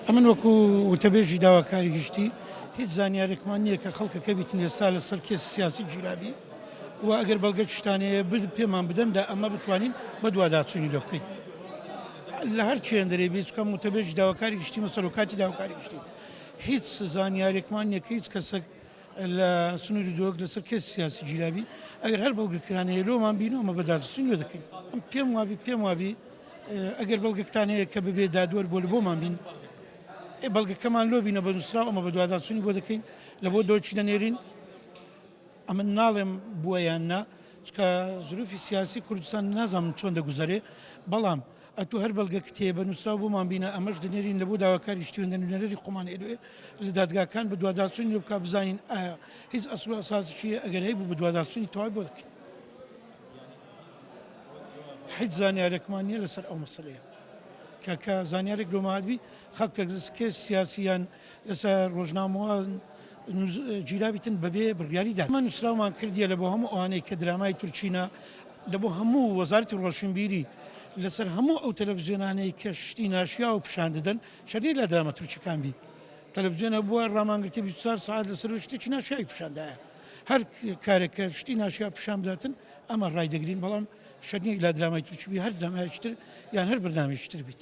ئەمن وەکو وتەبێژی داواکاری گشتی هیچ زانیارێکمان نییە کە خەڵکەکە بیتن ئێستا لەسەر کێسی سیاسی گیرابی و ئەگەر بەڵگە شتانەیە پێمان بدەندا ئەمە بتوانین بە دوواداچوونی لێ بکەین لە هەر چێندەرێ بێت کەم وتەبێژی داواکاری گشتی مەسەرۆکاتی داواکاری گشتی هیچ زانیارێکمان نییە کە هیچ کەسێک لە سنووری دۆک لەسەر کێسی سیاسی گیرابی ئەگەر هەر بەڵگەکانەیە لۆمان بینەوەمە بەداچوونی لێ دەکەین پێم وابی ئەگەر بەڵگەکتانەیە کە ببێ دادوەر بۆ لە بۆمان بین بەڵگەکەمان لۆ بینە بە نووسراو ئەمە بە دوواداچوونی بۆ دەکەین لە بۆ دۆچی دەنێرین ئەمە ناڵێم بووە یاننا چکە زروفی سیاسی کوردستان نازانم چۆن دەگوزارێ بەڵام ئەتو هەر بەڵگە کتێ بە نووسراو بۆمان بینە ئەمەش دەنێرین لە بۆ داواکاری شتیوەندە نوێنەری خۆمان هێدوێ لە دادگاکان بە دوواداچوونی لێ بکا بزانین ئایا هیچ ئەسڵ و ئەساسییە ئەگەر هەیە بوو بە دوواداچوونی تەواوی بۆ دەکەین هیچ زانیارێکمان نییە لەسەر ئەو مەسەلەیە کە زانیارێک لۆمادبی خەڵکێک کێس سیاسیان لەسەر ڕۆژنامەوان گیرابیتن بەبێ بڕیاریدا من نووسراومان کردیە لە بۆ هەموو ئەوانەی کە درامای تورکینە لە بۆ هەموو وەزارەتی ڕۆشنبیری لەسەر هەموو ئەو تەلەڤیزیۆنانەی کە شتی ناشیا و پیشان دەدەن شەری لە درامە تورکیەکان بی تەلەڤیزیۆنە بووە ڕامانگرتی 24 ساعت لەسەر شتێکی ناشیایی پیشاندایە هەر کارێکە شتی ناشیا پیشان بداتن ئەمە ڕای دەگرین بەڵام شەرنی لە درامای تورکی هەر درامایشتر یان هەر بەردامێکتر بیت.